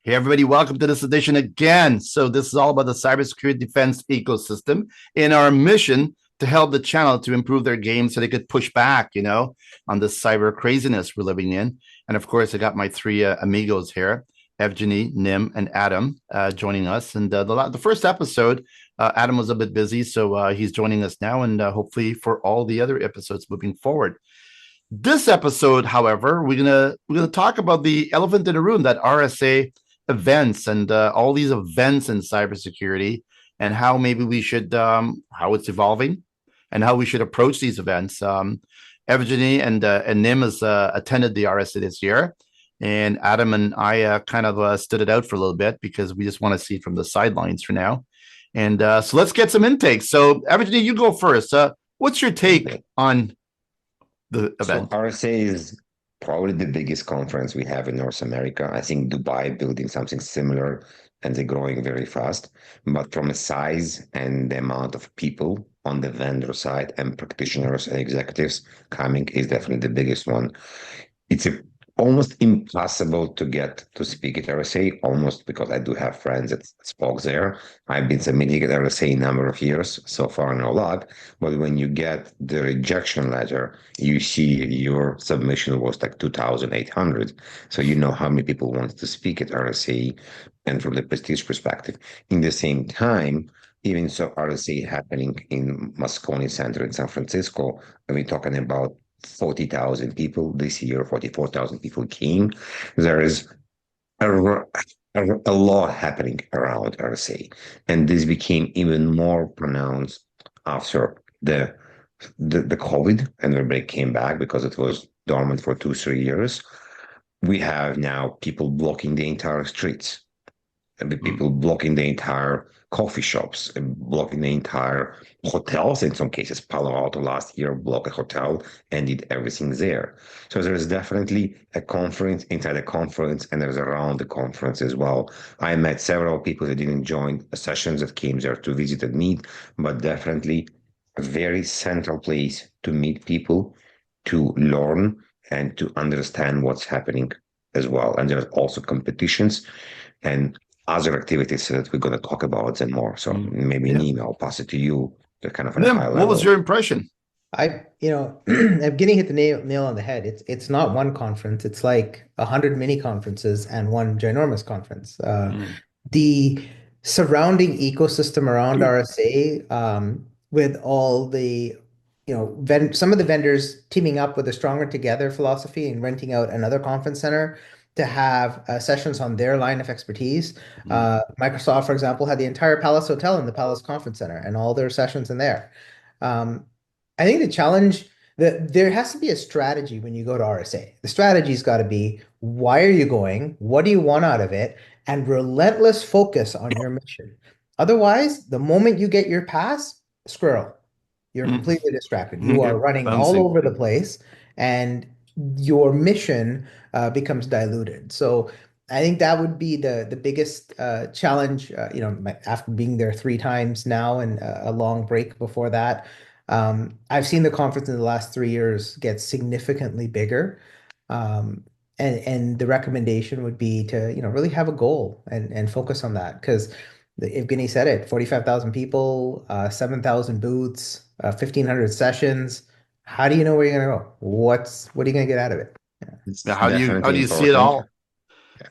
Hey, everybody, welcome to this edition again. So, this is all about the cybersecurity defense ecosystem and our mission to help the channel to improve their game so they could push back, on the cyber craziness we're living in. And of course, I got my three amigos here, Evgeniy, Nim, and Adam, joining us. And the first episode, Adam was a bit busy, so he's joining us now, and hopefully for all the other episodes moving forward. This episode, however, we're gonna talk about the elephant in the room, that RSA events and all these events in cybersecurity, and how maybe we should how it's evolving and how we should approach these events. Evgeny and Nim has attended the RSA this year, and Adam and I kind of stood it out for a little bit because we just want to see it from the sidelines for now. And so let's get some intakes. So Evgeny, you go first. What's your take on the So event? RSA is probably the biggest conference we have in North America. I think Dubai building something similar and they're growing very fast. But from a size and the amount of people on the vendor side and practitioners and executives coming is definitely the biggest one. It's almost impossible to get to speak at RSA, almost because I do have friends that spoke there. I've been submitting at RSA a number of years, so far no luck. But when you get the rejection letter, you see your submission was like 2,800. So you know how many people wanted to speak at RSA and from the prestige perspective. In the same time, even so RSA happening in Moscone Center in San Francisco, and we're talking about 40,000 people this year, 44,000 people came. There is a, a lot happening around RSA. And this became even more pronounced after the COVID, and everybody came back because it was dormant for 2, 3 years. We have now people blocking the entire streets and the Mm. people blocking the entire coffee shops and blocking the entire hotels. In some cases, Palo Alto last year blocked a hotel and did everything there. So there's definitely a conference inside a conference, and there's around the conference as well. I met several people that didn't join sessions that came there to visit and meet, but definitely a very central place to meet people, to learn, and to understand what's happening as well. And there's also competitions. And other activities that we're going to talk about them more. So Mm. maybe Yeah. Nima, I'll pass it to you, kind of on a Nim, high what was your level. impression? Evgeny hit the nail on the head. It's not one conference. It's like 100 mini conferences and one ginormous conference. Mm. The surrounding ecosystem around RSA, with all the, some of the vendors teaming up with a stronger together philosophy and renting out another conference center to have sessions on their line of expertise. Mm. Microsoft, for example, had the entire Palace Hotel in the Palace Conference Center and all their sessions in there. Um, I think the challenge that there has to be a strategy when you go to RSA. The strategy's got to be, why are you going? What do you want out of it? And relentless focus on your mission. Otherwise, the moment you get your pass, squirrel, you're Mm. completely distracted. You You're are running all bouncing. over the place, and your mission becomes diluted. So I think that would be the biggest challenge. After being there 3 times now and a long break before that, I've seen the conference in the last 3 years get significantly bigger. Um, and the recommendation would be to, really have a goal and focus on that. Because Evgeny said it, 45,000 people, 7,000 booths, 1,500 sessions. How do you know where you're gonna go? What are you gonna get out of it? Yeah. Now, It's how definitely do you see it important. all?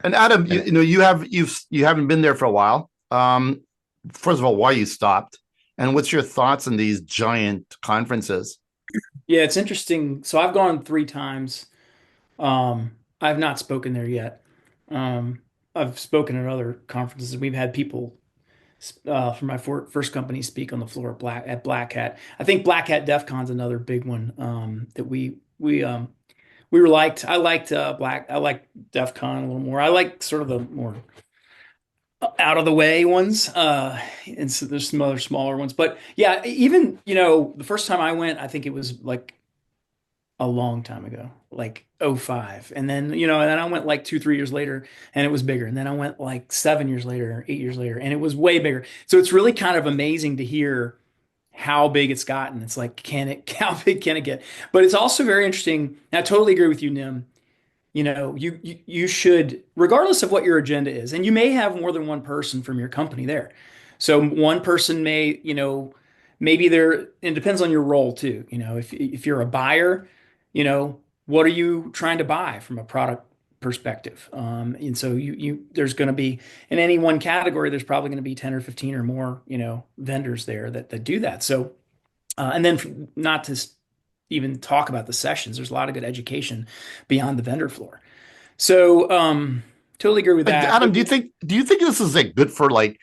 And Adam, And you haven't been there for a while. First of all, why you stopped, and what's your thoughts on these giant conferences? Yeah, it's interesting. So I've gone 3 times. I've not spoken there yet. I've spoken at other conferences. We've had people from my first company speak on the floor at Black Hat. I think Black Hat DEF CON's another big one that we were liked. I liked I liked DEF CON a little more. I like sort of the more out of the way ones. And so there's some other smaller ones, but yeah, even the first time I went, I think it was like a long time ago, like '05. And then I went like 2, 3 years later and it was bigger. And then I went like 7 years later, 8 years later, and it was way bigger. So it's really kind of amazing to hear how big it's gotten. It's like, how big can it get? But it's also very interesting. And I totally agree with you, Nim. you should, regardless of what your agenda is, and you may have more than one person from your company there. So one person may, maybe it depends on your role too. If you're a buyer, what are you trying to buy from a product perspective? And so there's going to be, in any one category, there's probably going to be 10 or 15 or more, vendors there that do that. So, and then not to even talk about the sessions, there's a lot of good education beyond the vendor floor. So, totally agree with that. Adam, do you think this is like good for like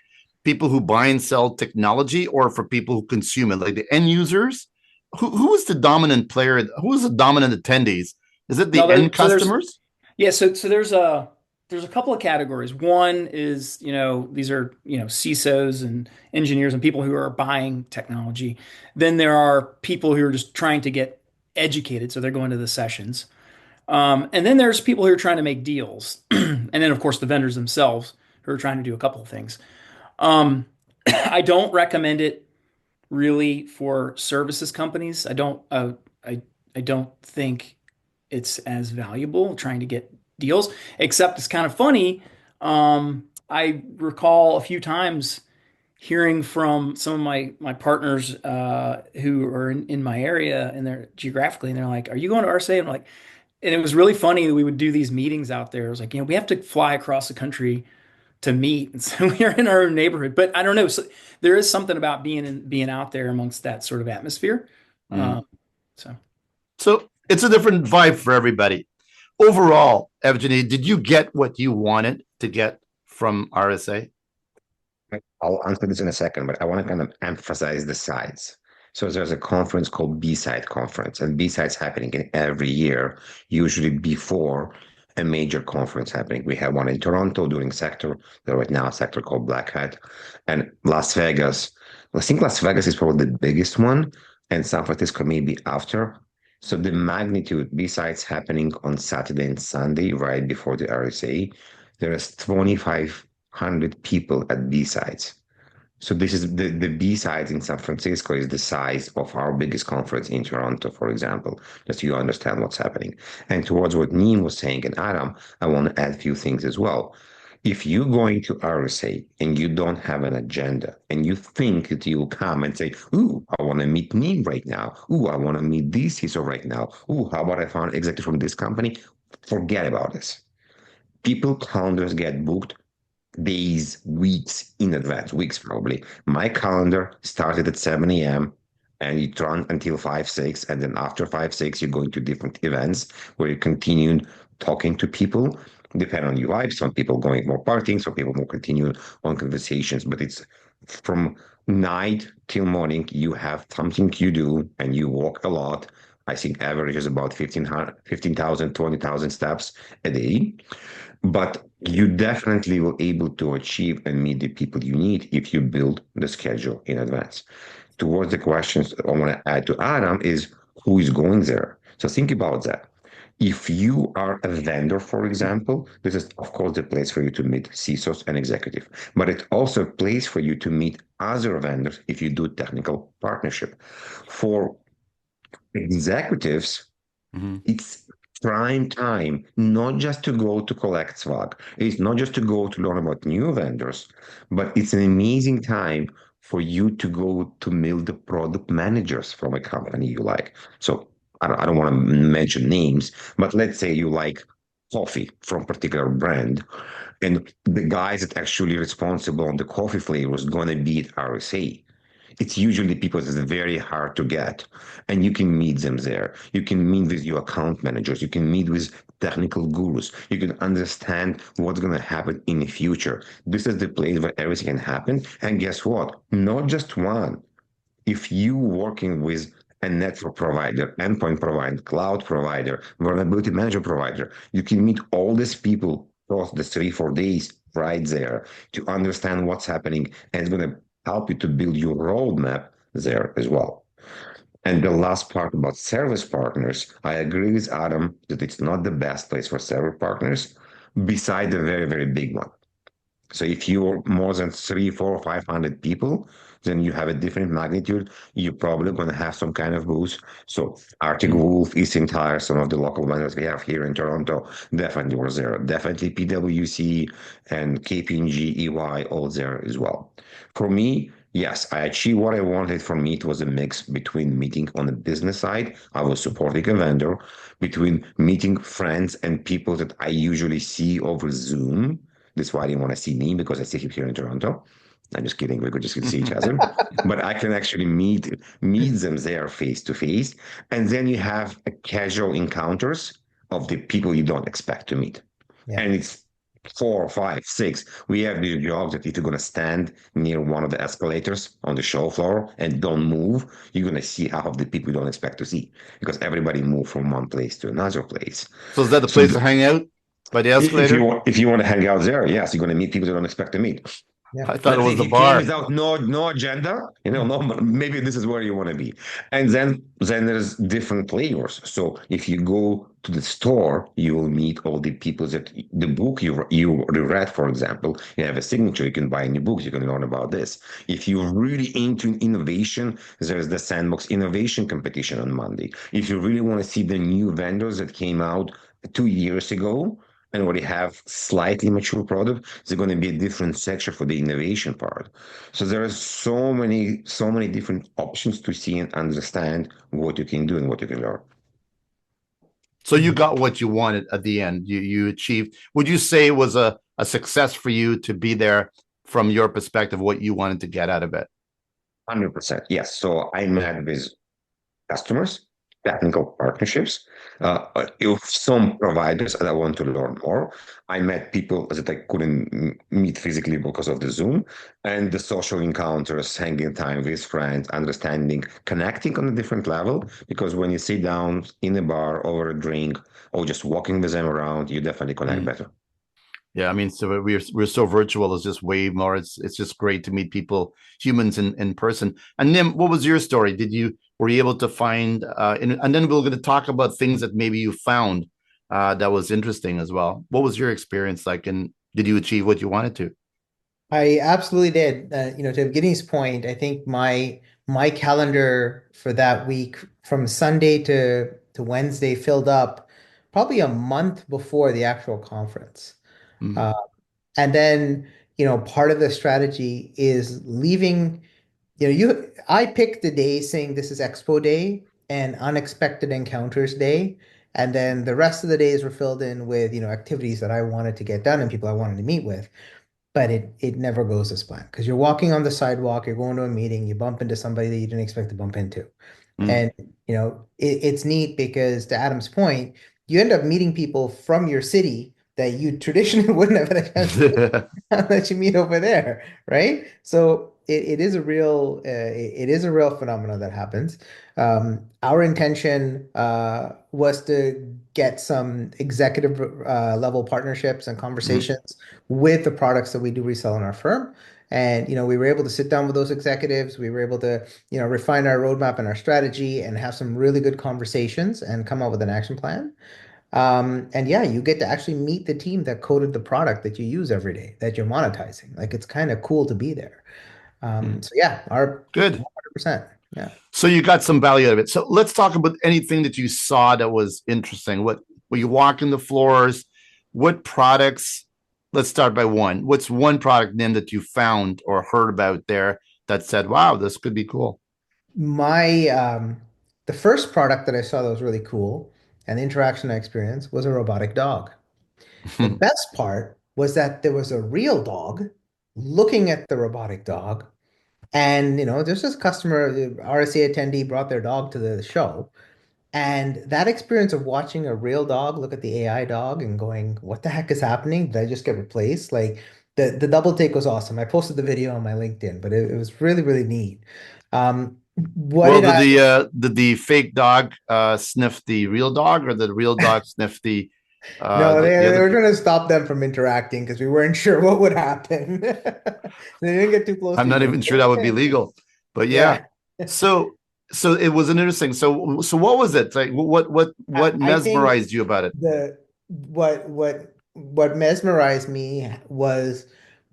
people who buy and sell technology, or for people who consume it, like the end users? Who is the dominant player? Who is the dominant attendees? Is it the No, end customers? yeah, so there's a couple of categories. One is, these are, CISOs and engineers and people who are buying technology. Then there are people who are just trying to get educated, so they're going to the sessions. And then there's people who are trying to make deals. And then, of course, the vendors themselves who are trying to do a couple of things. I don't recommend it really for services companies. I don't think it's as valuable trying to get deals, except it's kind of funny. I recall a few times hearing from some of my partners who are in my area and they're geographically, and they're like, "Are you going to RSA?" And I'm like, and it was really funny that we would do these meetings out there. It was like, we have to fly across the country to meet, and so we are in our own neighborhood. But I don't know. So there is something about being out there amongst that sort of atmosphere. Mm. So So it's a different vibe for everybody. Overall, Evgeniy, did you get what you wanted to get from RSA? I'll answer this in a second, but I want to kind of emphasize the sides. So there's a conference called B-Side Conference, and B-Side's happening in every year, usually before a major conference happening. We have one in Toronto during Sector. There right now a sector called Black Hat. And Las Vegas, I think Las Vegas is probably the biggest one, and San Francisco maybe after. So the magnitude, B-Side's happening on Saturday and Sunday, right before the RSA. There is 2,500 people at B-Sides. So this is the B-Sides in San Francisco is the size of our biggest conference in Toronto, for example, just so you understand what's happening. And towards what Neem was saying, and Adam, I want to add a few things as well. If you're going to RSA and you don't have an agenda and you think that you'll come and say, ooh, I want to meet Neem right now. Ooh, I want to meet this CISO right now. Ooh, how about I found executive from this company? Forget about this. People calendars get booked days, weeks in advance, weeks probably. My calendar started at 7 a.m. and it ran until 5, 6. And then after 5, 6, you're going to different events where you continue talking to people, depending on your life. Some people going more partying, some people more continue on conversations. But it's from night till morning, you have something you do and you walk a lot. I think average is about 15,000, 20,000 steps a day. But you definitely will able to achieve and meet the people you need if you build the schedule in advance. Towards the questions I want to add to Adam is who is going there. So think about that. If you are a vendor, for example, this is of course the place for you to meet CISOs and executive, but it's also a place for you to meet other vendors if you do technical partnership. For executives, it's prime time, not just to go to collect swag. It's not just to go to learn about new vendors, but it's an amazing time for you to go to meet the product managers from a company you like. So I don't want to mention names, but let's say you like coffee from a particular brand, and the guys that actually responsible on the coffee flavor is going to be at RSA. It's usually people that are very hard to get, and you can meet them there. You can meet with your account managers. You can meet with technical gurus. You can understand what's going to happen in the future. This is the place where everything can happen. And guess what? Not just one. If you working with a network provider, endpoint provider, cloud provider, vulnerability manager provider, you can meet all these people across the 3, 4 days right there to understand what's happening, and it's going to help you to build your roadmap there as well. And the last part about service partners, I agree with Adam that it's not the best place for service partners, beside the very, very big one. So if you're more than 3, 4, 500 people, then you have a different magnitude. You're probably going to have some kind of booth. So Arctic Wolf, Eastern Tire, some of the local vendors we have here in Toronto, definitely was there. Definitely PwC and KPMG, EY, all there as well. For me, yes, I achieved what I wanted. For me, it was a mix between meeting on the business side, I was supporting a vendor, between meeting friends and people that I usually see over Zoom. That's why I didn't want to see me, because I see him here in Toronto. I'm just kidding. We could just see each other, but I can actually meet them there face to face. And then you have a casual encounters of the people you don't expect to meet. Yeah. And it's 4, 5, 6. We have these jobs that if you're going to stand near one of the escalators on the show floor and don't move, you're going to see half of the people you don't expect to see, because everybody moved from one place to another place. So is that the place to hang out, by the escalator? If you want to hang out there, yes, you're going to meet people you don't expect to meet. Yeah. I thought Let's it say was if the you bar. came without no agenda, no, maybe this is where you want to be. And then there's different flavors. So if you go to the store, you will meet all the people that the book you read, for example, you have a signature, you can buy new books, you can learn about this. If you're really into innovation, there's the Sandbox Innovation Competition on Monday. If you really want to see the new vendors that came out 2 years ago, and already have slightly mature product, there's going to be a different section for the innovation part. So there are so many different options to see and understand what you can do and what you can learn. So you got what you wanted at the end. You achieved. Would you say it was a success for you to be there from your perspective, what you wanted to get out of it? 100%. Yes. So I met with customers, technical partnerships, some providers that I want to learn more. I met people that I couldn't meet physically because of the Zoom, and the social encounters, hanging time with friends, understanding, connecting on a different level. Because when you sit down in a bar over a drink or just walking with them around, you definitely connect better. Yeah, I mean, so we're so virtual. It's just way more. It's just great to meet people, humans in person. And Nim, what was your story? Were you able to find? And then we're going to talk about things that maybe you found that was interesting as well. What was your experience like, and did you achieve what you wanted to? I absolutely did. To Evgeny's point, I think my calendar for that week from Sunday to Wednesday filled up probably a month before the actual conference. Mm. And then, part of the strategy is leaving, I picked the day saying this is Expo Day and Unexpected Encounters Day. And then the rest of the days were filled in with, activities that I wanted to get done and people I wanted to meet with. But it never goes as planned, because you're walking on the sidewalk, you're going to a meeting, you bump into somebody that you didn't expect to bump into. And, it's neat because, to Adam's point, you end up meeting people from your city that you traditionally wouldn't have had a chance to that you meet over there, right? So it is a real phenomenon that happens. Our intention was to get some executive level partnerships and conversations with the products that we do resell in our firm. And, we were able to sit down with those executives. We were able to, refine our roadmap and our strategy and have some really good conversations and come up with an action plan. And yeah, you get to actually meet the team that coded the product that you use every day, that you're monetizing. Like, it's kind of cool to be there. So yeah, Good. 100%. Yeah. So you got some value out of it. So let's talk about anything that you saw that was interesting. When you walk in the floors, what products? Let's start by one. What's one product, Nim, that you found or heard about there that said, "Wow, this could be cool"? The first product that I saw that was really cool and the interaction I experienced was a robotic dog. The best part was that there was a real dog looking at the robotic dog. And, there's this customer, the RSA attendee brought their dog to the show. And that experience of watching a real dog look at the AI dog and going, what the heck is happening? Did I just get replaced? Like, the double take was awesome. I posted the video on my LinkedIn, but it was really, really neat. Did the fake dog sniff the real dog, or the real dog sniff the? No, they were trying to stop them from interacting because we weren't sure what would happen. They didn't get too close. I'm not even sure that would be legal, but yeah. So it was an interesting. So what was it like? What mesmerized you about it? What mesmerized me was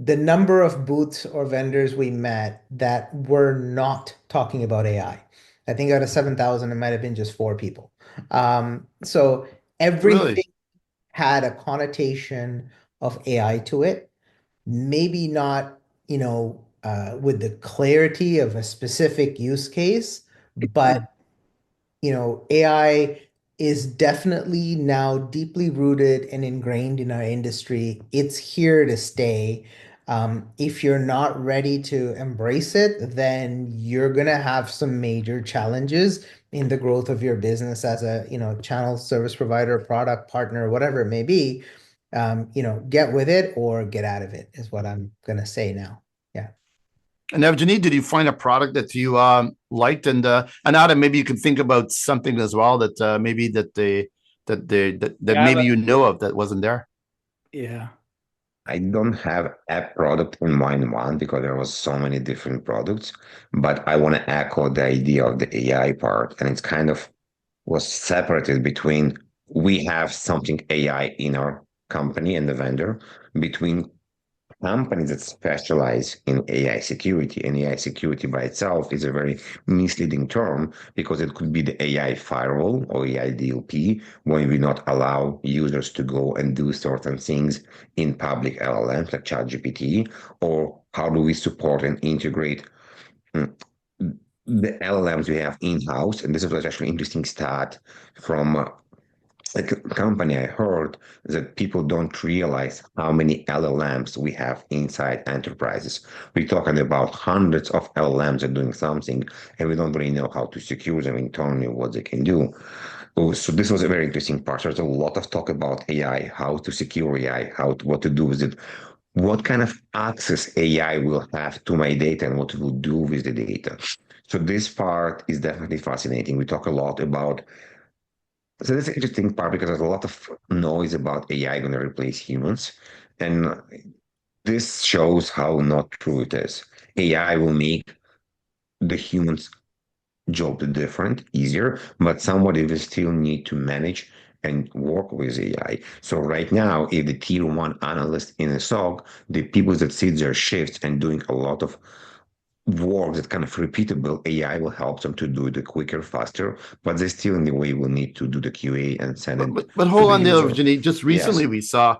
the number of booths or vendors we met that were not talking about AI. I think out of 7,000, it might have been just 4 people. So Really? everything had a connotation of AI to it. Maybe not, with the clarity of a specific use case, but AI is definitely now deeply rooted and ingrained in our industry. It's here to stay. If you're not ready to embrace it, then you're gonna have some major challenges in the growth of your business as a, channel service provider, product partner, whatever it may be. Get with it or get out of it is what I'm gonna say now. Yeah. And Evgeniy, did you find a product that you liked? And Adam, maybe you can think about something as well that maybe that Yeah, maybe you know of that wasn't there. yeah. I don't have a product in mind one because there was so many different products, but I want to echo the idea of the AI part, and it's kind of was separated between we have something AI in our company and the vendor, between companies that specialize in AI security. And AI security by itself is a very misleading term because it could be the AI firewall or AI DLP when we not allow users to go and do certain things in public LLMs like ChatGPT, or how do we support and integrate the LLMs we have in-house. And this was actually an interesting stat from a company I heard that people don't realize how many LLMs we have inside enterprises. We're talking about hundreds of LLMs are doing something, and we don't really know how to secure them internally, what they can do. So this was a very interesting part. There's a lot of talk about AI, how to secure AI, what to do with it, what kind of access AI will have to my data and what it will do with the data. So this part is definitely fascinating. We talk a lot about so that's an interesting part because there's a lot of noise about AI going to replace humans. And this shows how not true it is. AI will make the humans' job different, easier, but somebody will still need to manage and work with AI. So right now, if the tier one analyst in a SOC, the people that sit their shifts and doing a lot of work that kind of repeatable, AI will help them to do it quicker, faster, but they still in the way will need to do the QA and send But, it but, but to hold the on there, user. Evgeniy. Just Yes. recently we saw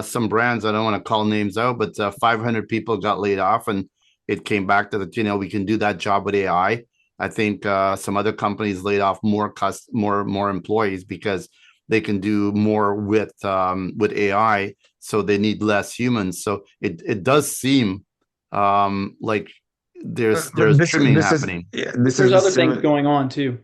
some brands, I don't want to call names out, but 500 people got laid off, and it came back to that, we can do that job with AI. I think some other companies laid off more employees because they can do more with AI, so they need less humans. So it does seem like there's This trimming this is happening. yeah, But this is there's the other things similar. going on too.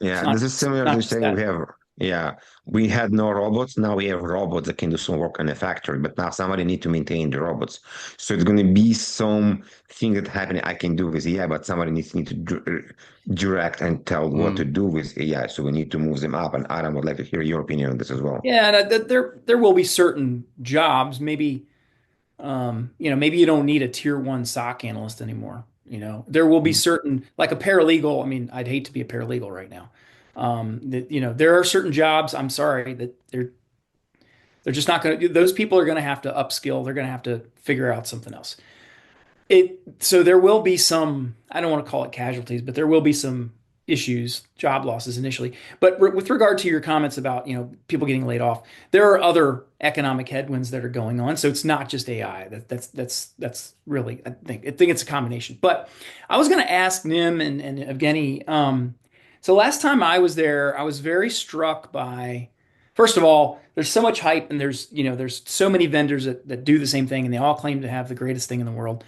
It's Yeah, not this is just, similar not to just saying that. we had no robots. Now we have robots that can do some work in a factory, but now somebody need to maintain the robots. So it's going to be some thing that happening I can do with AI, but somebody need to direct and tell what to Mm. do with AI. So we need to move them up. And Adam would like to hear your opinion on this as well. Yeah, and there will be certain jobs, maybe maybe you don't need a tier one SOC analyst anymore. There will be certain, like a paralegal. I mean, I'd hate to be a paralegal right now. There are certain jobs, I'm sorry, that they're just not going to, those people are going to have to upskill. They're going to have to figure out something else. So there will be some, I don't want to call it casualties, but there will be some issues, job losses initially. But with regard to your comments about, people getting laid off, there are other economic headwinds that are going on. So it's not just AI. That's really, I think it's a combination. But I was going to ask Nim and Evgeny. So last time I was there, I was very struck by, first of all, there's so much hype, and there's so many vendors that do the same thing, and they all claim to have the greatest thing in the world.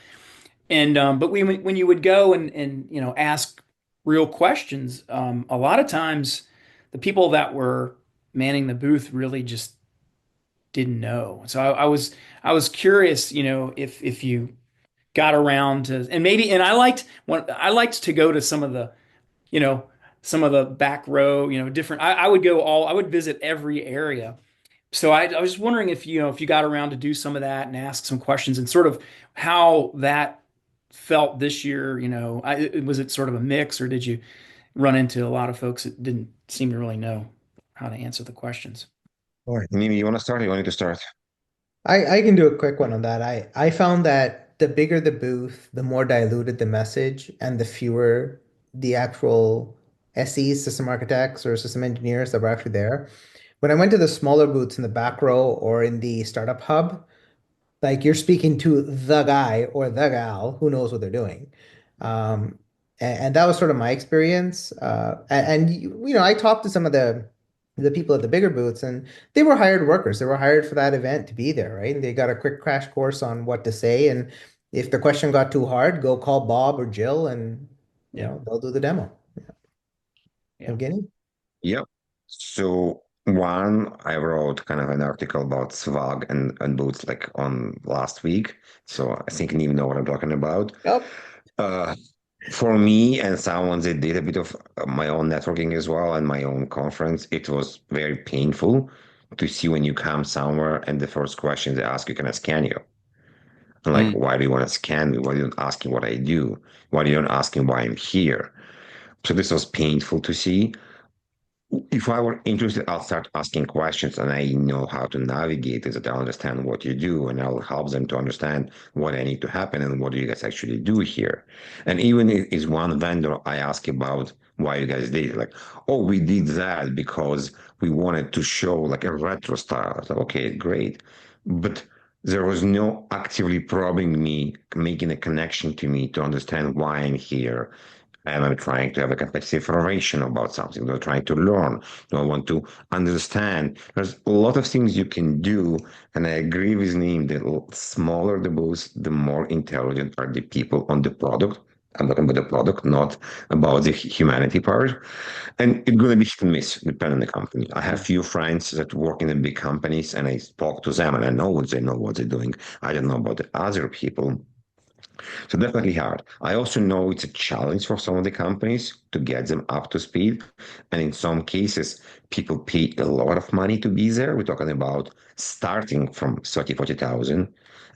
And but when you would go and ask real questions, a lot of times the people that were manning the booth really just didn't know. So I was curious, if you got around to, and maybe, and I liked to go to you know some of the back row, different. I would visit every area. So I was just wondering if you got around to do some of that and ask some questions and sort of how that felt this year. Was it sort of a mix, or did you run into a lot of folks that didn't seem to really know how to answer the questions? All right, Mimi, you want to start? Or you want me to start? I can do a quick one on that. I found that the bigger the booth, the more diluted the message, and the fewer the actual SEs, system architects, or system engineers that were actually there. When I went to the smaller booths in the back row or in the startup hub, like you're speaking to the guy or the gal who knows what they're doing. Um, and that was sort of my experience. I talked to some of the people at the bigger booths, and they were hired workers. They were hired for that event to be there, right? And they got a quick crash course on what to say. And if the question got too hard, go call Bob or Jill, and Yeah. they'll do the demo. Yeah. Evgeny? Yep. So one, I wrote kind of an article about swag and boots like on last week. So I think you know what I'm talking about. Yep. Uh, for me and someone that did a bit of my own networking as well and my own conference, it was very painful to see when you come somewhere and the first question they ask you, can I scan you? I'm like, why do you want to scan me? Why are you not asking what I do? Why are you not asking why I'm here? So this was painful to see. If I were interested, I'll start asking questions and I know how to navigate it, that I understand what you do, and I'll help them to understand what I need to happen and what do you guys actually do here. And even if it's one vendor, I ask about why you guys did it. Like, oh, we did that because we wanted to show like a retro style. I was like, okay, great. But there was no actively probing me, making a connection to me to understand why I'm here. Am I trying to have a competitive relation about something? Do I trying to learn? Do I want to understand? There's a lot of things you can do, and I agree with Neem. The smaller the booth, the more intelligent are the people on the product. I'm talking about the product, not about the humanity part. And it's going to be hit and miss, depending on the company. I have few friends that work in the big companies, and I talk to them, and I know what they know what they're doing. I don't know about the other people. So definitely hard. I also know it's a challenge for some of the companies to get them up to speed. And in some cases, people pay a lot of money to be there. We're talking about starting from 30, 40,000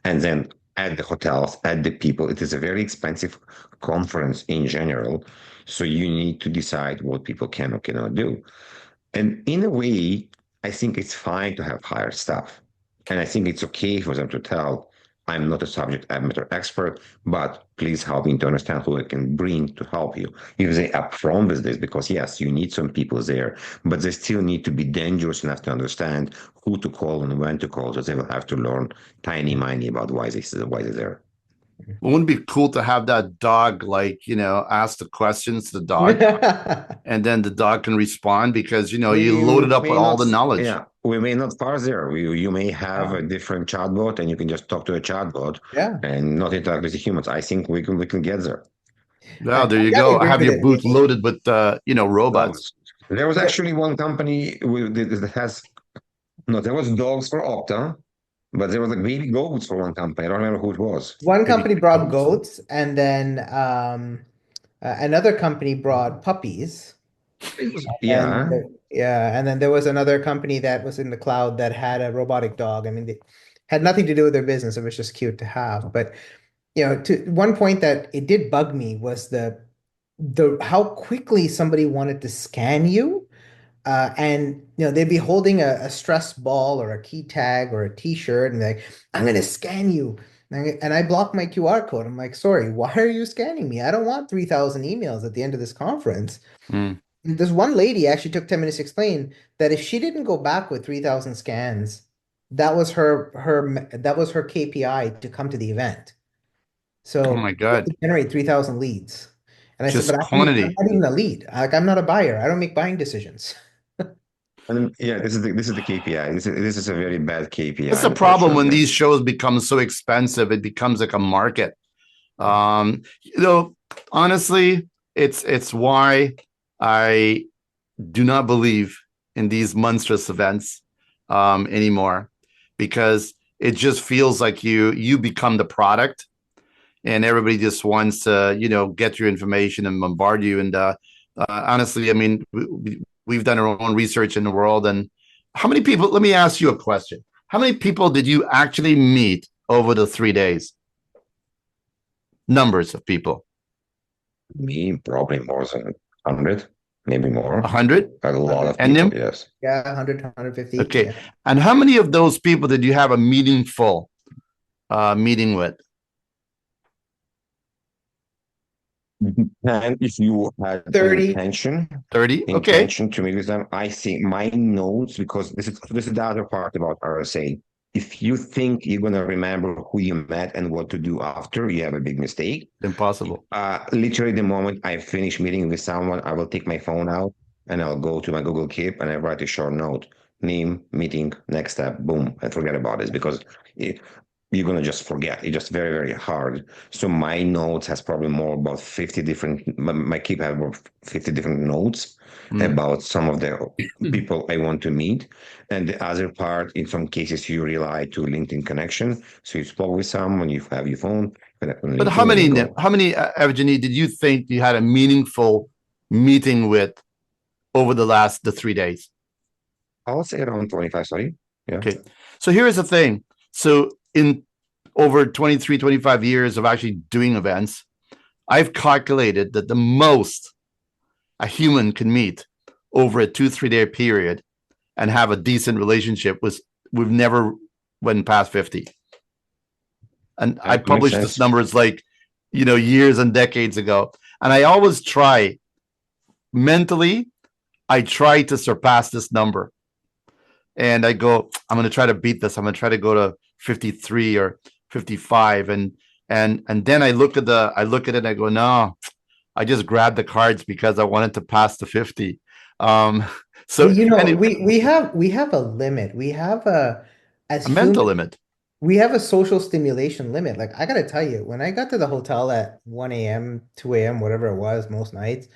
and then at the hotels, at the people. It is a very expensive conference in general. So you need to decide what people can or cannot do. And in a way, I think it's fine to have higher staff. And I think it's okay for them to tell, I'm not a subject matter expert, but please help me to understand who I can bring to help you. If they upfront with this, because yes, you need some people there, but they still need to be dangerous enough to understand who to call and when to call, so they will have to learn tiny about why they're there. Wouldn't it be cool to have that dog, like, ask the questions to the dog, and then the dog can respond because, you load it up with all the knowledge. Yeah, we may not parse there. You may have a different chatbot and you can just talk to a chatbot and not interact with the humans. I think we can get there. Yeah, there you go. Have your booth loaded with, robots. There was actually one company that has, no, there was dogs for Okta, but there was like baby goats for one company. I don't remember who it was. One company brought goats, and then another company brought puppies. Yeah. And then there was another company that was in the cloud that had a robotic dog. I mean, they had nothing to do with their business. It was just cute to have. But to one point that it did bug me was the how quickly somebody wanted to scan you. And they'd be holding a stress ball or a key tag or a t-shirt and like, I'm gonna scan you. And I block my QR code. I'm like, sorry, why are you scanning me? I don't want 3,000 emails at the end of this conference. This one lady actually took 10 minutes to explain that if she didn't go back with 3,000 scans, that was her KPI to come to the event. So oh my God, generate 3,000 leads. And I just said, but quantity. I'm not even a lead. Like, I'm not a buyer. I don't make buying decisions. And yeah, this is the KPI. This is a very bad KPI. That's the problem when these shows become so expensive. It becomes like a market. Honestly, it's why I do not believe in these monstrous events anymore, because it just feels like you become the product, and everybody just wants to get your information and bombard you. And honestly, I mean, we've done our own research in the world. And how many people? Let me ask you a question. How many people did you actually meet over the 3 days? Numbers of people. Me, probably more than 100. maybe more. 100? A lot of And people, them? yes. Yeah, 100, 150. Okay. Yeah. And how many of those people did you have a meaningful meeting with? And if you had 30. intention 30? Okay. to meet with them, I think my notes, because this is the other part about RSA. If you think you're gonna remember who you met and what to do after, you have a big mistake. Impossible. Literally the moment I finish meeting with someone, I will take my phone out and I'll go to my Google Keep and I write a short note, name, meeting, next step, boom, and forget about it, because you're going to just forget. It's just very, very hard. So my notes has probably more about 50 different, my Keep have about 50 different notes about some of the people I want to meet. And the other part, in some cases, you rely to LinkedIn connection. So you spoke with someone, you have your phone. But how many, Evgeniy, did you think you had a meaningful meeting with over the 3 days? I would say around 25, sorry. Yeah. Okay. So here's the thing. So in over 23, 25 years of actually doing events, I've calculated that the most a human can meet over a 2-3 day period and have a decent relationship we've never went past 50. And I published this numbers like, years and decades ago. And I always try mentally, I try to surpass this number. And I go, I'm going to try to beat this. I'm going to try to go to 53 or 55. And then I look at it and I go, no, I just grabbed the cards because I wanted to pass the 50. So anyway, we have a limit. We have a mental limit. We have a social stimulation limit. Like, I got to tell you, when I got to the hotel at 1 a.m., 2 a.m., whatever it was, most nights,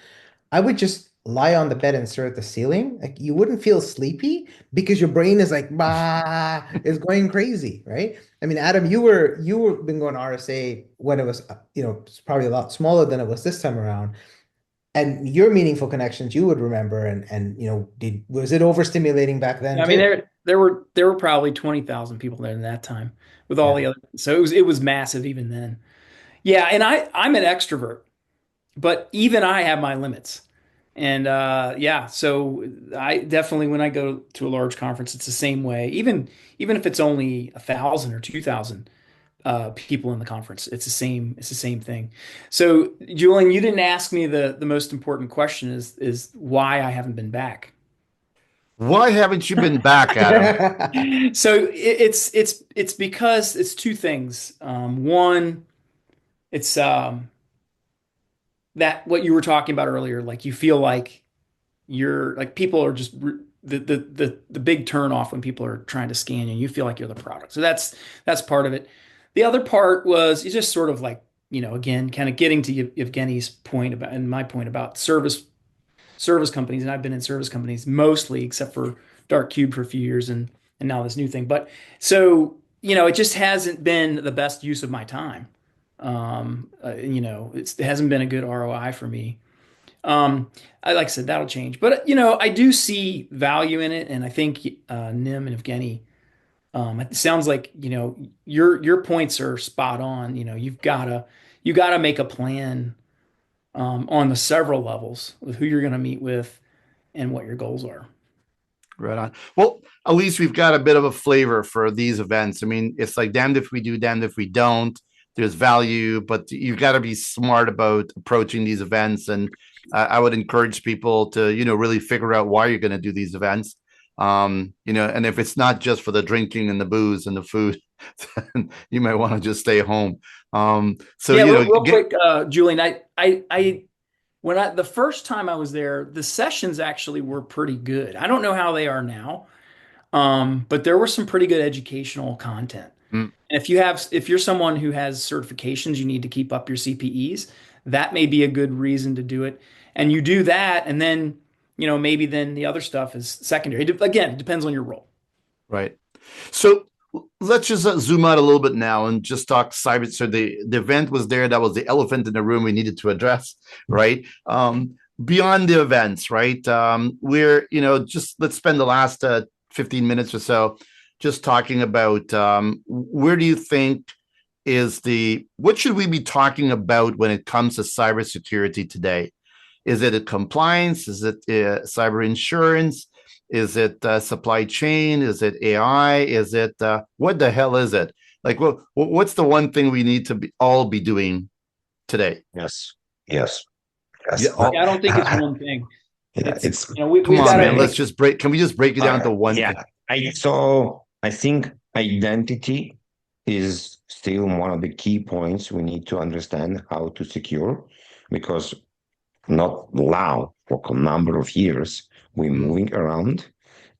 I would just lie on the bed and stare at the ceiling. Like, you wouldn't feel sleepy because your brain is like, bah, is going crazy, right? I mean, Adam, you were been going to RSA when it was, it's probably a lot smaller than it was this time around. And your meaningful connections you would remember, and was it overstimulating back then? I mean, there were probably 20,000 people there in that time with all the other. So it was massive even then. Yeah, and I'm an extrovert, but even I have my limits. And so I definitely, when I go to a large conference, it's the same way. Even if it's only 1,000 or 2,000 people in the conference, it's the same thing. So Julian, you didn't ask me the most important question is why I haven't been back. Why haven't you been back, Adam? So it's because it's two things. One, it's that what you were talking about earlier, like you feel like you're like people are just the big turn off when people are trying to scan you. You feel like you're the product. So that's part of it. The other part was it's just sort of like, again, kind of getting to Evgeniy's point about and my point about service companies, and I've been in service companies mostly, except for Dark Cube for a few years, and now this new thing. But so it just hasn't been the best use of my time. It hasn't been a good ROI for me. Like I said, that'll change, but I do see value in it, and I think Nim and Evgeniy. It sounds like your points are spot on. You gotta make a plan on the several levels with who you're going to meet with and what your goals are. Right on. Well, at least we've got a bit of a flavor for these events. I mean, it's like damned if we do, damned if we don't. There's value, but you've got to be smart about approaching these events. And I would encourage people to, really figure out why you're going to do these events. And if it's not just for the drinking and the booze and the food, then you might want to just stay home. Real quick, Julian, the first time I was there, the sessions actually were pretty good. I don't know how they are now, but there was some pretty good educational content. And if you're someone who has certifications, you need to keep up your CPEs. That may be a good reason to do it. And you do that, and then maybe then the other stuff is secondary. Again, it depends on your role. Right. So let's just zoom out a little bit now and just talk cyber. So the event was there. That was the elephant in the room we needed to address, right? Beyond the events, right? We're, just let's spend the last 15 minutes or so just talking about where do you think what should we be talking about when it comes to cybersecurity today? Is it a compliance? Is it cyber insurance? Is it supply chain? Is it AI? Is it what the hell is it? Like, what's the one thing we need to all be doing today? Yes. Yes. Yeah, Yes. Yeah, I don't think it's one thing. Yeah, It's, it's we've come on, got man. to. Let's just break. Can we just break it down to one yeah. thing? I think identity is still one of the key points we need to understand how to secure, because not now for a number of years we're moving around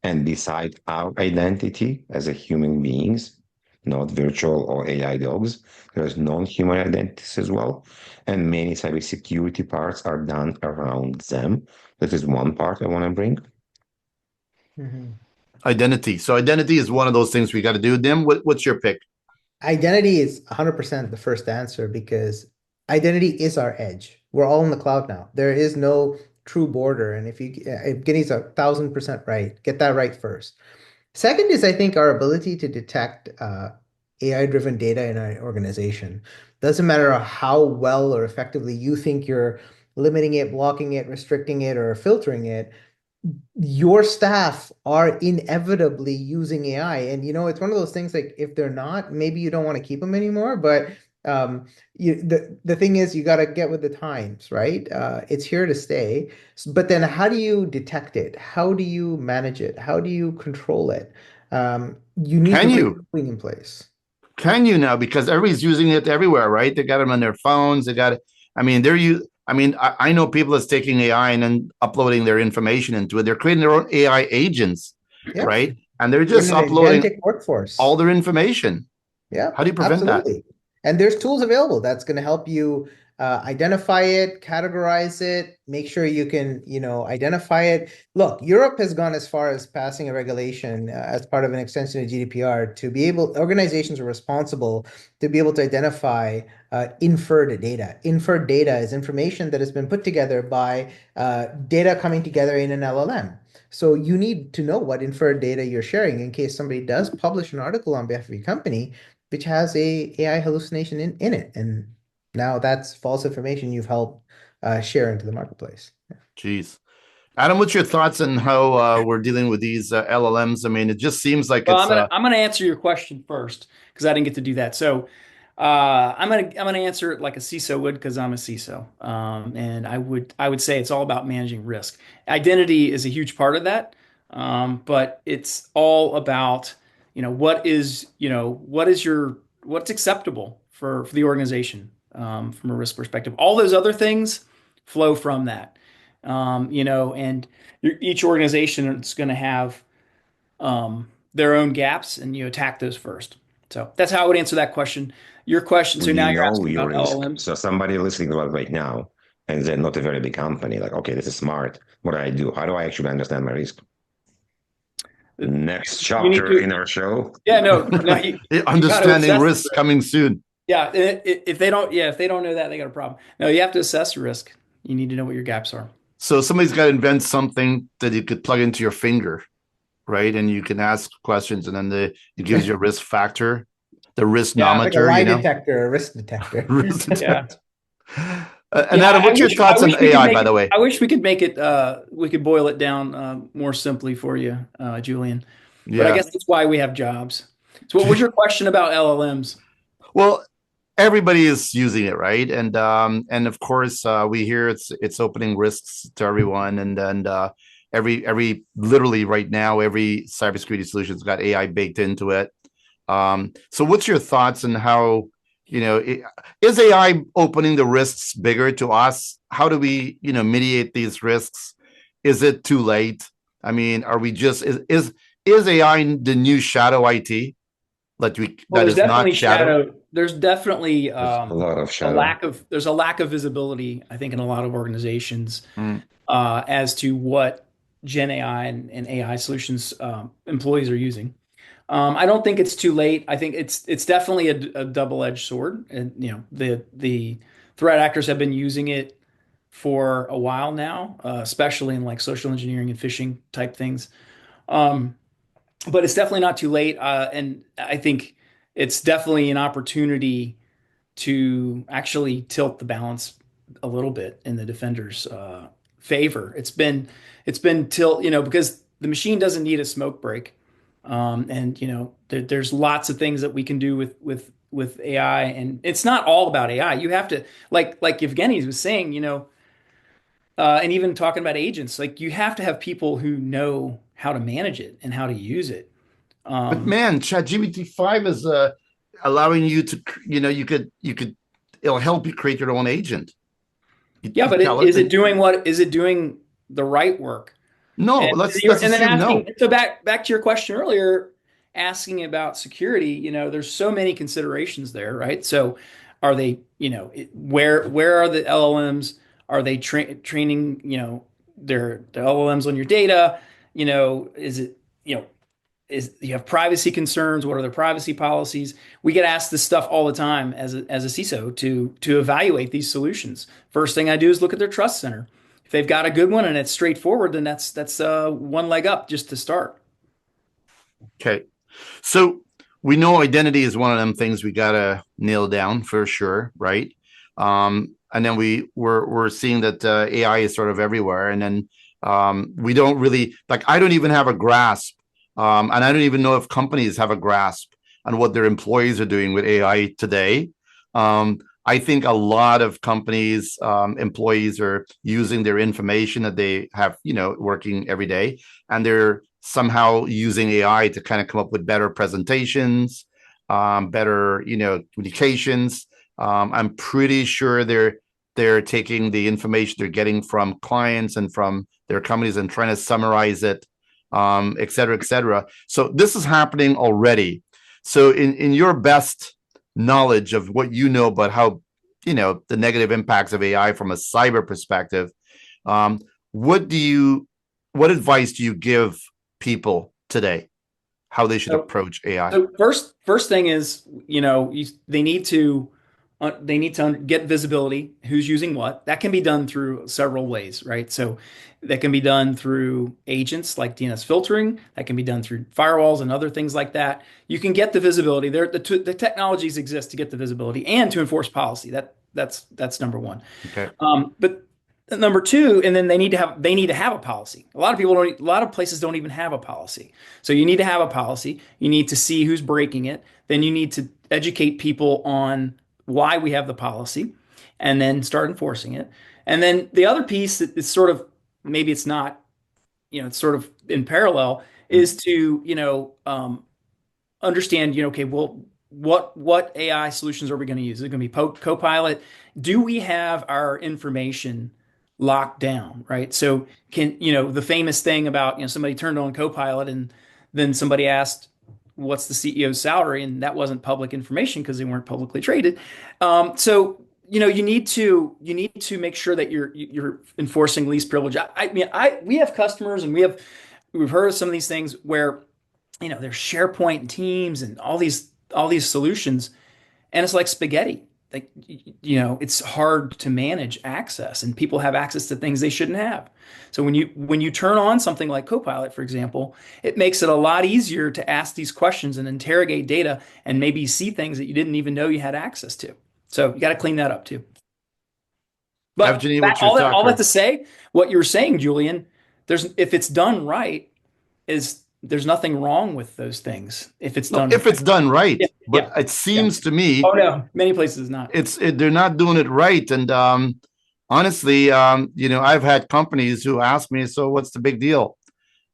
and decide our identity as a human beings, not virtual or AI dogs. There's non-human identities as well, and many cybersecurity parts are done around them. That is one part I want to bring. Mhm. Identity. So identity is one of those things we got to do. Dim, what's your pick? Identity is 100% the first answer because identity is our edge. We're all in the cloud now. There is no true border. And if Guinea's 1,000% right, get that right first. Second is, I think, our ability to detect AI-driven data in our organization. Doesn't matter how well or effectively you think you're limiting it, blocking it, restricting it, or filtering it, your staff are inevitably using AI. And it's one of those things like if they're not, maybe you don't want to keep them anymore. But the thing is, you got to get with the times, right? It's here to stay. But then how do you detect it? How do you manage it? How do you control it? You need to Can bring you? something in place. Can you now? Because everybody's using it everywhere, right? They got them on their phones. They got it. I mean, I know people that's taking AI and then uploading their information into it. They're creating their own AI agents, Yeah. right? And they're We're just in an uploading agentic workforce. all their information. Yeah, How do you prevent that? absolutely. And there's tools available that's going to help you identify it, categorize it, make sure you can, identify it. Look, Europe has gone as far as passing a regulation as part of an extension of GDPR to be able, organizations are responsible to be able to identify inferred data. Inferred data is information that has been put together by data coming together in an LLM. So you need to know what inferred data you're sharing in case somebody does publish an article on behalf of your company which has a AI hallucination in it. And now that's false information you've helped share into the marketplace. Jeez. Adam, what's your thoughts on how we're dealing with these LLMs? I mean, it just seems like Well, it's I'm gonna answer your question first because I didn't get to do that. So I'm gonna answer it like a CISO would because I'm a CISO, and I would say it's all about managing risk. Identity is a huge part of that, but it's all about what's acceptable for the organization from a risk perspective. All those other things flow from that, and each organization is going to have their own gaps, and you attack those first. So that's how I would answer that question. Your question. So We now you're know asking your about risk. LLMs. So somebody listening to us right now, and they're not a very big company, like, okay, this is smart. What do I do? How do I actually understand my risk? Next You need chapter to. in our show. Yeah, no. You got to understanding assess the risks risk. coming soon. Yeah, if they don't, if they don't know that, they got a problem. No, you have to assess the risk. You need to know what your gaps are. So somebody's got to invent something that you could plug into your finger, right? And you can ask questions, and then it gives you a risk factor, the Yeah, like a risknometer, lie detector, a risk detector. risk Yeah. detector. And Yeah, Adam, what's your I thoughts on wish we could AI, make by the it. way? I wish we could make it. We could boil it down more simply for you, Julian. But I Yeah. guess that's why we have jobs. So, what was your question about LLMs? Well, everybody is using it, right? And of course, we hear it's opening risks to everyone, and every literally right now, every cybersecurity solution's got AI baked into it. So, what's your thoughts on how is AI opening the risks bigger to us? How do we mitigate these risks? Is it too late? I mean, are we just is AI the new shadow IT Well, that there's is not definitely shadow? shadow. There's definitely There's a lot of a shadow. lack of. There's a lack of visibility, I think, in a lot of organizations Mm. as to what Gen AI and AI solutions employees are using. I don't think it's too late. I think it's definitely a double-edged sword, and the threat actors have been using it for a while now, especially in like social engineering and phishing type things. Um, but it's definitely not too late, and I think it's definitely an opportunity to actually tilt the balance a little bit in the defender's favor. It's been till, because the machine doesn't need a smoke break. And there's lots of things that we can do with AI, and it's not all about AI. You have to, like Evgeniy was saying, and even talking about agents, like you have to have people who know how to manage it and how to use it. But man, ChatGPT 5 is allowing you to, it'll help you create your own agent. Yeah, but is it doing the right work? No, And let's and then assume no. asking, so back to your question earlier, asking about security, there's so many considerations there, right? So are they, where are the LLMs? Are they training, the LLMs on your data? Is it, is you have privacy concerns? What are their privacy policies? We get asked this stuff all the time as a CISO to evaluate these solutions. First thing I do is look at their trust center. If they've got a good one and it's straightforward, then that's one leg up just to start. Okay. So we know identity is one of them things we gotta nail down for sure, right? And then we're seeing that AI is sort of everywhere, and then we don't really like. I don't even have a grasp, and I don't even know if companies have a grasp on what their employees are doing with AI today. I think a lot of companies, employees are using their information that they have, working every day, and they're somehow using AI to kind of come up with better presentations, better, communications. I'm pretty sure they're taking the information they're getting from clients and from their companies and trying to summarize it, et cetera, et cetera. So this is happening already. So in your best knowledge of what you know about how, the negative impacts of AI from a cyber perspective, what advice do you give people today how they should approach AI? So first thing is, they need to get visibility, who's using what. That can be done through several ways, right? So that can be done through agents like DNS filtering. That can be done through firewalls and other things like that. You can get the visibility there. The technologies exist to get the visibility and to enforce policy. That's number one. Okay. But number two, and then they need to have a policy. A lot of places don't even have a policy. So you need to have a policy. You need to see who's breaking it. Then you need to educate people on why we have the policy, and then start enforcing it. And then the other piece that is sort of, maybe it's not, it's sort of in parallel, is to, understand, okay, well, what AI solutions are we going to use? Is it going to be Copilot? Do we have our information locked down, right? So the famous thing about, somebody turned on Copilot and then somebody asked, what's the CEO's salary? And that wasn't public information because they weren't publicly traded. So you need to make sure that you're enforcing least privilege. We have customers, and we've heard of some of these things where there's SharePoint and Teams and all these solutions, and it's like spaghetti. Like, it's hard to manage access, and people have access to things they shouldn't have. So when you turn on something like Copilot, for example, it makes it a lot easier to ask these questions and interrogate data and maybe see things that you didn't even know you had access to. So you got to clean that up too. But Evgeniy, all that to say, what you're saying, Julian, if it's done right, there's nothing wrong with those things if it's done. If it's done right, yeah, but it seems to me. Oh no, many places not. They're not doing it right, and honestly, I've had companies who ask me, "So what's the big deal?"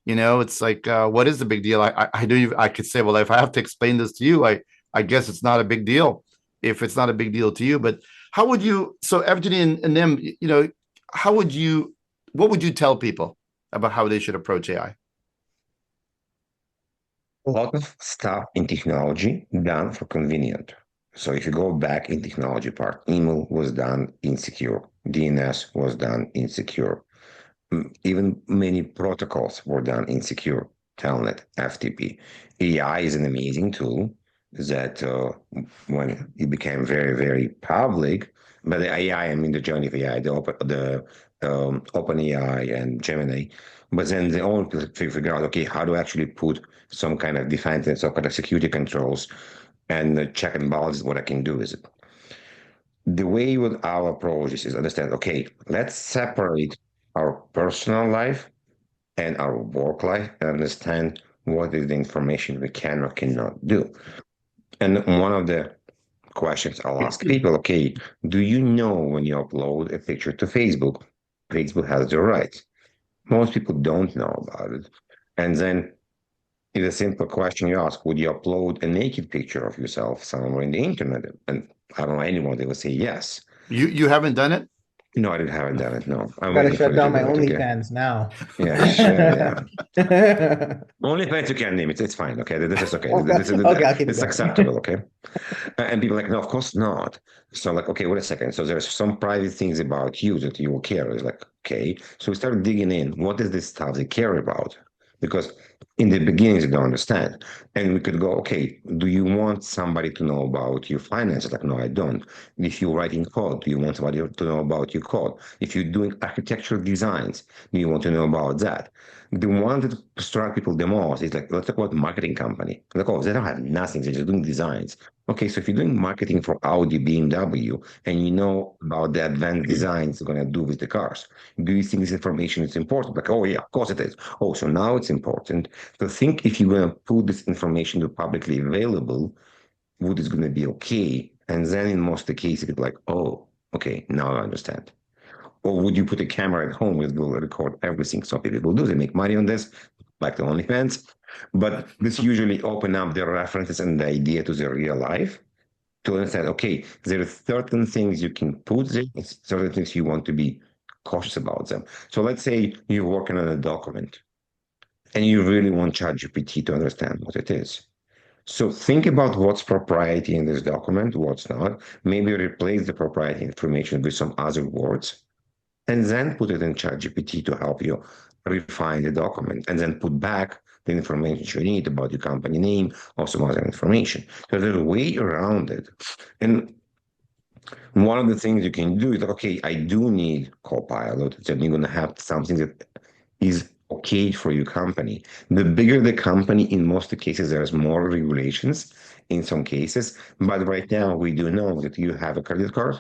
It's like, what is the big deal? I could say, well, if I have to explain this to you, I guess it's not a big deal. If it's not a big deal to you, but how would you? So Evgeniy and them, what would you tell people about how they should approach AI? A lot of stuff in technology done for convenient. So if you go back in technology part, email was done insecure, DNS was done insecure. Even many protocols were done insecure, Telnet, FTP. AI is an amazing tool that when it became very, very public, but the AI, I mean the journey of AI, the OpenAI and Gemini, but then they all figure out, okay, how to actually put some kind of defense, some kind of security controls and check and balance what I can do with it. the way with our approach is understand, okay, let's separate our personal life and our work life and understand what is the information we can or cannot do. And one of the questions I'll ask people, okay, do you know when you upload a picture to Facebook, Facebook has the rights? Most people don't know about it. And then it's a simple question you ask, would you upload a naked picture of yourself somewhere in the internet? And I don't know anyone, they will say yes. You haven't done it? No, I haven't done it. No, I'm Gotta waiting for shut you down to my do it. Okay. OnlyFans now. Yeah, sure, yeah. OnlyFans you can name it. It's fine. Okay, this is okay. Okay, I'll keep it It's going. acceptable. Okay, and people are like, no, of course not. So like, okay, wait a second. So there's some private things about you that you will care. It's like, okay. So we start digging in. What is this stuff they care about? Because in the beginning they don't understand, and we could go, okay, do you want somebody to know about your finances? Like, no, I don't. If you're writing code, do you want somebody to know about your code? If you're doing architectural designs, do you want to know about that? The one that strike people the most is like, let's talk about marketing company. Like, oh, they don't have nothing, they're just doing designs. Okay, so if you're doing marketing for Audi, BMW, and you know about the advanced designs they're going to do with the cars, do you think this information is important? Like, oh yeah, of course it is. Oh, so now it's important to think if you're going to put this information to publicly available, would it's going to be okay? And then in most of the cases, it's like, oh, okay, now I understand. Or would you put a camera at home which will record everything? Some people do, they make money on this, like the OnlyFans. But this usually open up the references and the idea to the real life to understand, okay, there are certain things you can put there, certain things you want to be cautious about them. So let's say you're working on a document and you really want ChatGPT to understand what it is. So think about what's proprietary in this document, what's not. Maybe replace the proprietary information with some other words, and then put it in ChatGPT to help you refine the document, and then put back the information you need about your company name or some other information. So there's a way around it. And one of the things you can do is, okay, I do need Copilot, then you're going to have something that is okay for your company. The bigger the company, in most cases, there's more regulations in some cases. But right now, we do know that you have a credit card,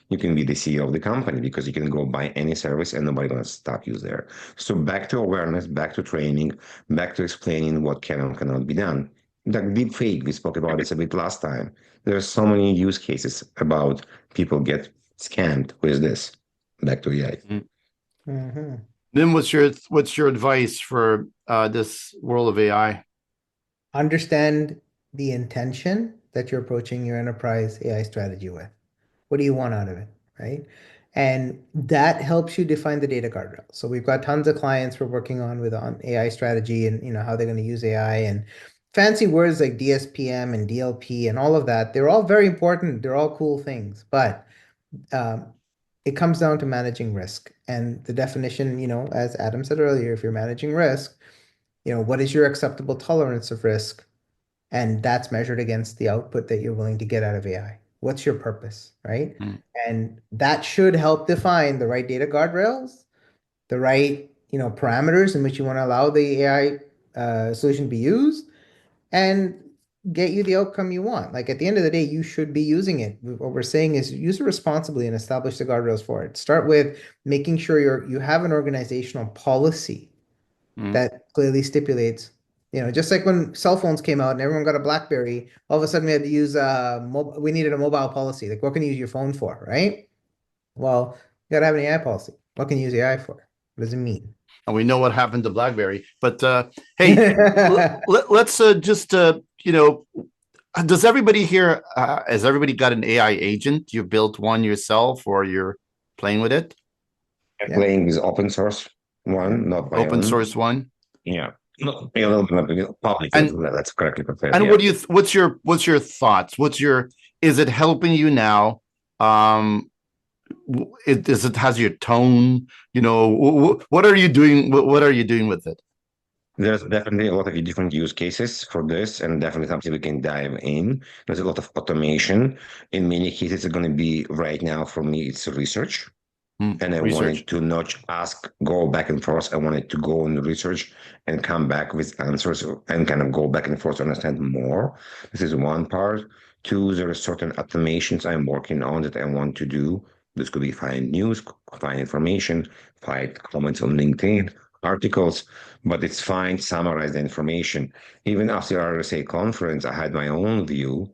you can be the CEO of the company because you can go buy any service and nobody's going to stop you there. So back to awareness, back to training, back to explaining what can and cannot be done. Like deep fake, we spoke about this a bit last time. There are so many use cases about people get scammed with this. Back to AI. Mm-hmm. Then what's your advice for this world of AI? Understand the intention that you're approaching your enterprise AI strategy with. What do you want out of it, right? And that helps you define the data guardrail. So we've got tons of clients we're working on AI strategy and how they're going to use AI and fancy words like DSPM and DLP and all of that. They're all very important. They're all cool things, but it comes down to managing risk. And the definition, as Adam said earlier, if you're managing risk, what is your acceptable tolerance of risk? And that's measured against the output that you're willing to get out of AI. What's your purpose, right? And that should help define the right data guardrails, the right, parameters in which you want to allow the AI solution to be used, and get you the outcome you want. Like at the end of the day, you should be using it. What we're saying is use it responsibly and establish the guardrails for it. Start with making sure you have an organizational policy that clearly stipulates, just like when cell phones came out and everyone got a BlackBerry, all of a sudden we had to use we needed a mobile policy. Like, what can you use your phone for, right? Well, you gotta have an AI policy. What can you use AI for? What does it mean? And we know what happened to BlackBerry. But hey, let's just does everybody here has everybody got an AI agent? You built one yourself, or you're playing with it? I'm playing with open source one, not my open own. source one. Yeah, no, public. That's correctly prepared. And what do you? What's your thoughts? Is it helping you now? Has your tone? What are you doing? What are you doing with it? There's definitely a lot of different use cases for this, and definitely something we can dive in. There's a lot of automation. In many cases, it's going to be right now for me, it's research. And I wanted to not go back and forth. I wanted to go and research and come back with answers and kind of go back and forth to understand more. This is one part. Two, there are certain automations I'm working on that I want to do. This could be find news, find information, find comments on LinkedIn, articles, but it's fine, summarize the information. Even after RSA conference, I had my own view,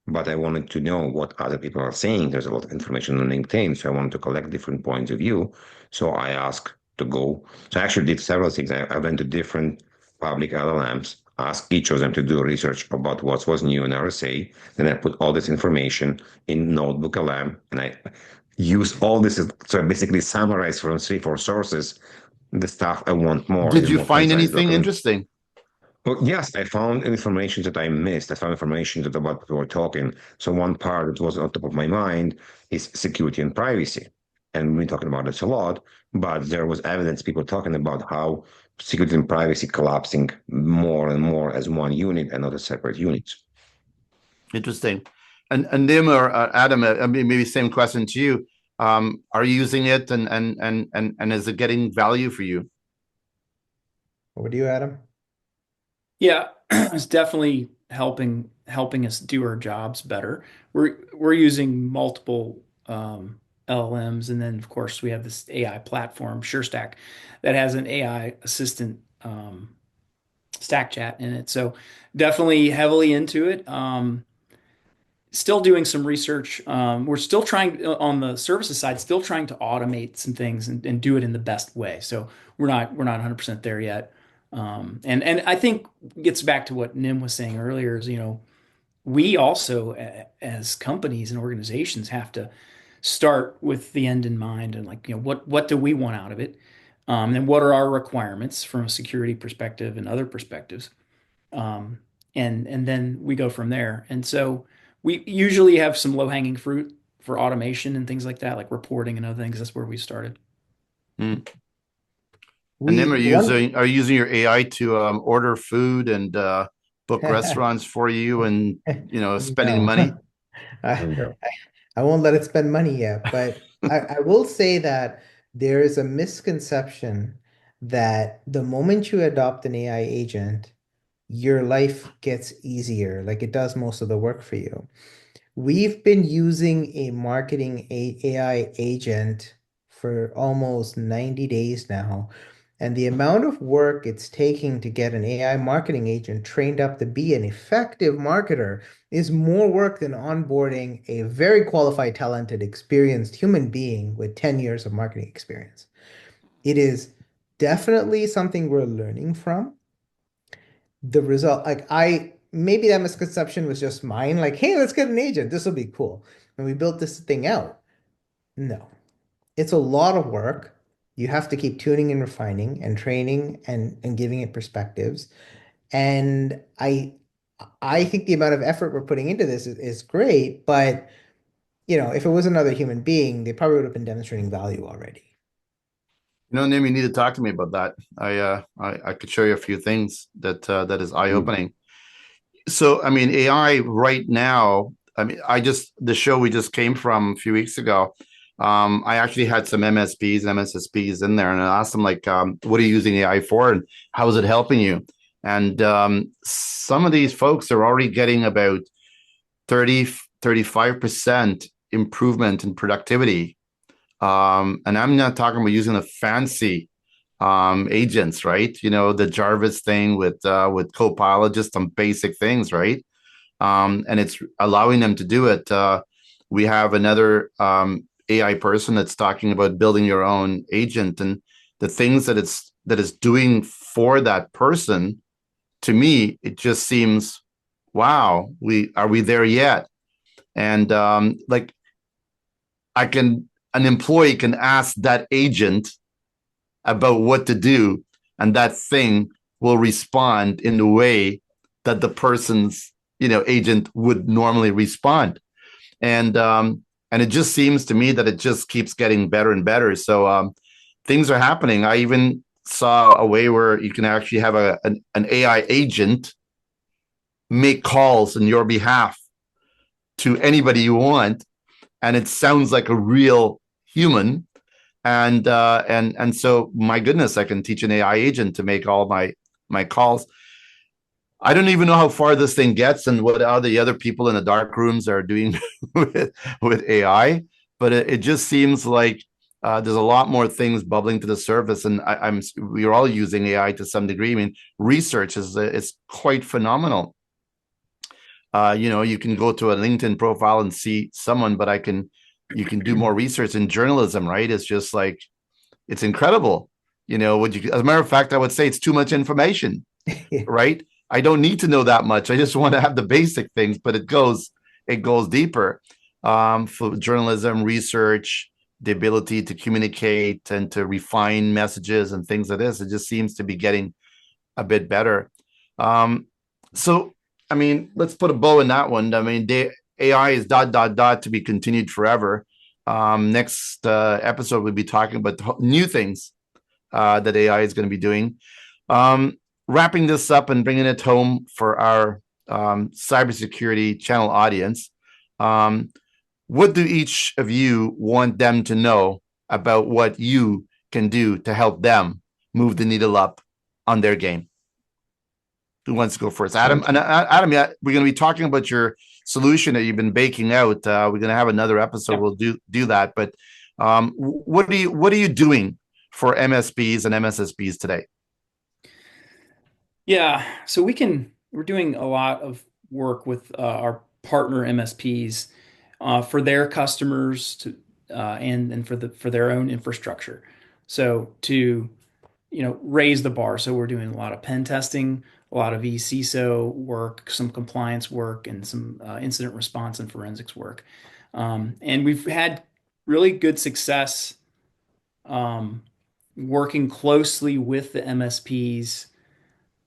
but I wanted to know what other people are saying. There's a lot of information on LinkedIn, so I wanted to collect different points of view. So I asked to go. So I actually did several things. I went to different public LLMs, asked each of them to do research about what was new in RSA. Then I put all this information in Notebook LM, and I use all this. So I basically summarize from 3-4 sources the stuff I want more. Did in a you more find concise anything document. interesting? Well, yes, I found information that I missed. I found information that about we were talking. So one part that was on top of my mind is security and privacy. And we've been talking about this a lot, but there was evidence, people talking about how security and privacy collapsing more and more as one unit and not as separate units. Interesting. And Nim or Adam, I mean, maybe same question to you. Are you using it, and is it getting value for you? What do you, Adam? Yeah, it's definitely helping us do our jobs better. We're using multiple LLMs, and then of course we have this AI platform, SureStack, that has an AI assistant stack chat in it. So definitely heavily into it. Still doing some research. We're still trying on the services side, still trying to automate some things and do it in the best way. So we're not 100% there yet. And I think gets back to what Nim was saying earlier is, we also as companies and organizations have to start with the end in mind and like, what do we want out of it? And what are our requirements from a security perspective and other perspectives? And then we go from there. And so we usually have some low-hanging fruit for automation and things like that, like reporting and other things. That's where we started. And then are you using your AI to order food and book restaurants for you, and spending money? I won't let it spend money yet, but I will say that there is a misconception that the moment you adopt an AI agent, your life gets easier, like it does most of the work for you. We've been using a marketing AI agent for almost 90 days now. And the amount of work it's taking to get an AI marketing agent trained up to be an effective marketer is more work than onboarding a very qualified, talented, experienced human being with 10 years of marketing experience. It is definitely something we're learning from. The result, maybe that misconception was just mine, like, hey, let's get an agent. This will be cool. And we built this thing out. No, it's a lot of work. You have to keep tuning and refining and training and giving it perspectives. And I think the amount of effort we're putting into this is great, but if it was another human being, they probably would have been demonstrating value already. Nim, you need to talk to me about that. I could show you a few things that is eye-opening. So, I mean, AI right now, the show we just came from a few weeks ago, I actually had some MSPs and MSSPs in there, and I asked them, like, what are you using AI for, and how is it helping you? And some of these folks are already getting about 35% improvement in productivity. And I'm not talking about using the fancy agents, right? The Jarvis thing with Copilot, just some basic things, right? And it's allowing them to do it. We have another AI person that's talking about building your own agent, and the things that it's doing for that person. To me, it just seems, wow, are we there yet? And like, an employee can ask that agent about what to do, and that thing will respond in the way that the person's agent would normally respond. And it just seems to me that it just keeps getting better and better. So things are happening. I even saw a way where you can actually have an AI agent make calls on your behalf to anybody you want, and it sounds like a real human. And so, my goodness, I can teach an AI agent to make all my calls. I don't even know how far this thing gets and what all the other people in the dark rooms are doing with AI, but it just seems like there's a lot more things bubbling to the surface, and we're all using AI to some degree. I mean, research is quite phenomenal. You can go to a LinkedIn profile and see someone, but you can do more research in journalism, right? It's just like, it's incredible. As a matter of fact, I would say it's too much information, right? I don't need to know that much. I just want to have the basic things, but it goes deeper. For journalism, research, the ability to communicate and to refine messages and things like this, it just seems to be getting a bit better. So, I mean, let's put a bow in that one. I mean, the AI is ... to be continued forever. Next episode, we'll be talking about new things that AI is going to be doing. Wrapping this up and bringing it home for our cybersecurity channel audience, what do each of you want them to know about what you can do to help them move the needle up on their game? Who wants to go first? Adam? And Adam, yeah, we're going to be talking about your solution that you've been baking out. We're going to have another episode. We'll do that. But what are you doing for MSPs and MSSPs today? Yeah, so we're doing a lot of work with our partner MSPs for their customers and for their own infrastructure. So to raise the bar. So we're doing a lot of pen testing, a lot of C.CISO work, some compliance work, and some incident response and forensics work. And we've had really good success working closely with the MSPs,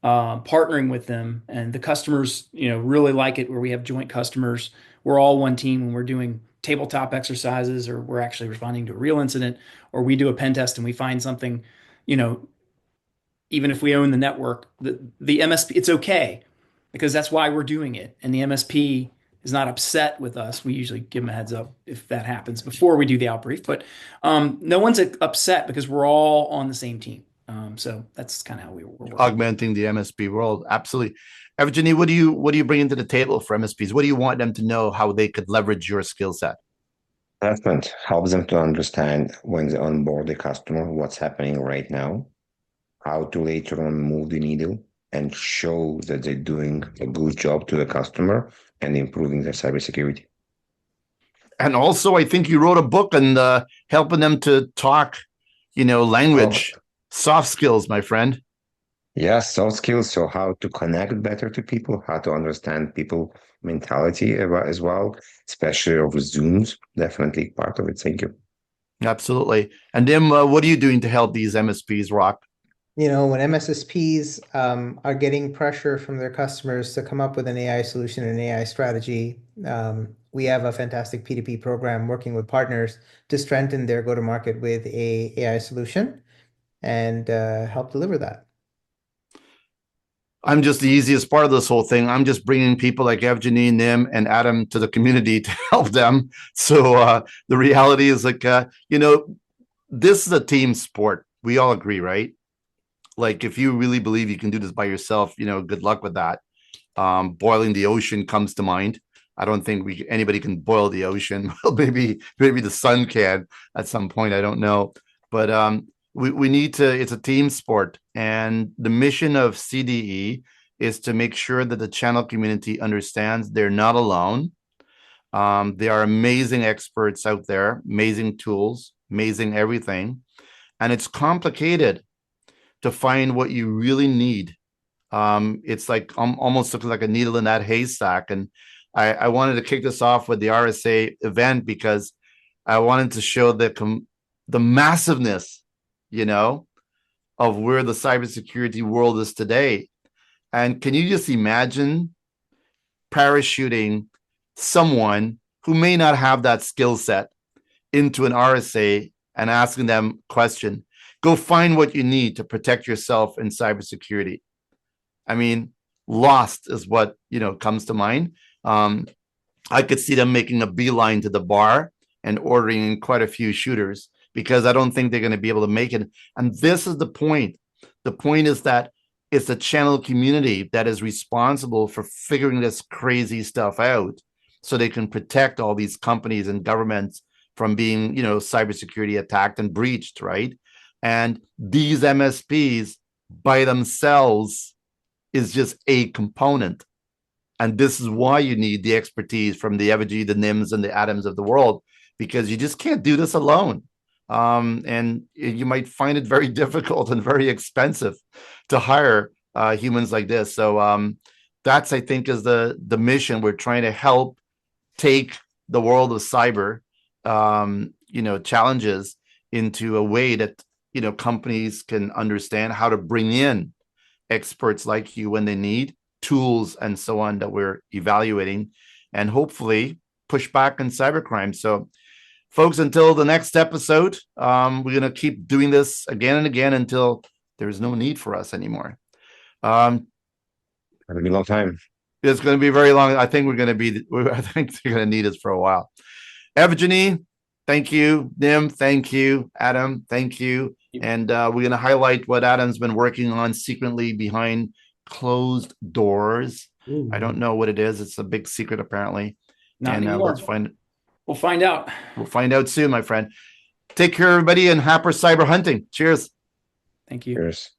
partnering with them, and the customers, really like it where we have joint customers. We're all one team when we're doing tabletop exercises, or we're actually responding to a real incident, or we do a pen test and we find something, even if we own the network, the MSP, it's okay because that's why we're doing it. And the MSP is not upset with us. We usually give them a heads up if that happens before we do the outbrief, but no one's upset because we're all on the same team. So that's kind of how we're working. Augmenting the MSP world. Absolutely. Evgeniy, what do you bring into the table for MSPs? What do you want them to know how they could leverage your skill set? Assessment helps them to understand when they onboard a customer, what's happening right now, how to later on move the needle and show that they're doing a good job to the customer and improving their cybersecurity. And also, I think you wrote a book on helping them to talk, language, soft skills, my friend. Yes, soft skills. So how to connect better to people, how to understand people mentality as well, especially over Zooms. Definitely part of it. Thank you. Absolutely. And then what are you doing to help these MSPs rock? When MSSPs are getting pressure from their customers to come up with an AI solution and an AI strategy, we have a fantastic P2P program working with partners to strengthen their go-to-market with a AI solution and help deliver that. I'm just the easiest part of this whole thing. I'm just bringing people like Evgeniy, Nim, and Adam to the community to help them. So the reality is this is a team sport. We all agree, right? Like, if you really believe you can do this by yourself, good luck with that. Boiling the ocean comes to mind. I don't think anybody can boil the ocean. Well, maybe the sun can at some point. I don't know. But we need to, it's a team sport. And the mission of CDE is to make sure that the channel community understands they're not alone. There are amazing experts out there, amazing tools, amazing everything. And it's complicated to find what you really need. It's like almost looks like a needle in that haystack. And I wanted to kick this off with the RSA event because I wanted to show the massiveness, of where the cybersecurity world is today. And can you just imagine parachuting someone who may not have that skill set into an RSA and asking them a question? Go find what you need to protect yourself in cybersecurity. I mean, lost is what, comes to mind. I could see them making a beeline to the bar and ordering quite a few shooters because I don't think they're going to be able to make it. And this is the point. The point is that it's the channel community that is responsible for figuring this crazy stuff out so they can protect all these companies and governments from being, cybersecurity attacked and breached, right? And these MSPs by themselves is just a component. And this is why you need the expertise from the Evgeniy, the NIMs, and the Atoms of the world, because you just can't do this alone. And you might find it very difficult and very expensive to hire humans like this. So that's, I think, is the mission. We're trying to help take the world of cyber, challenges into a way that, companies can understand how to bring in experts like you when they need tools and so on that we're evaluating, and hopefully push back on cybercrime. So folks, until the next episode, we're going to keep doing this again and again until there's no need for us anymore. It'll be a long time. It's going to be very long. I think they're going to need us for a while. Evgeniy, thank you. Nim, thank you. Adam, thank you. And we're going to highlight what Adam's been working on secretly behind closed doors. Ooh. I don't know what it is. It's a big secret, apparently. Not anymore. We'll find out. We'll find out soon, my friend. Take care, everybody, and happy cyber hunting. Cheers. Thank you. Cheers.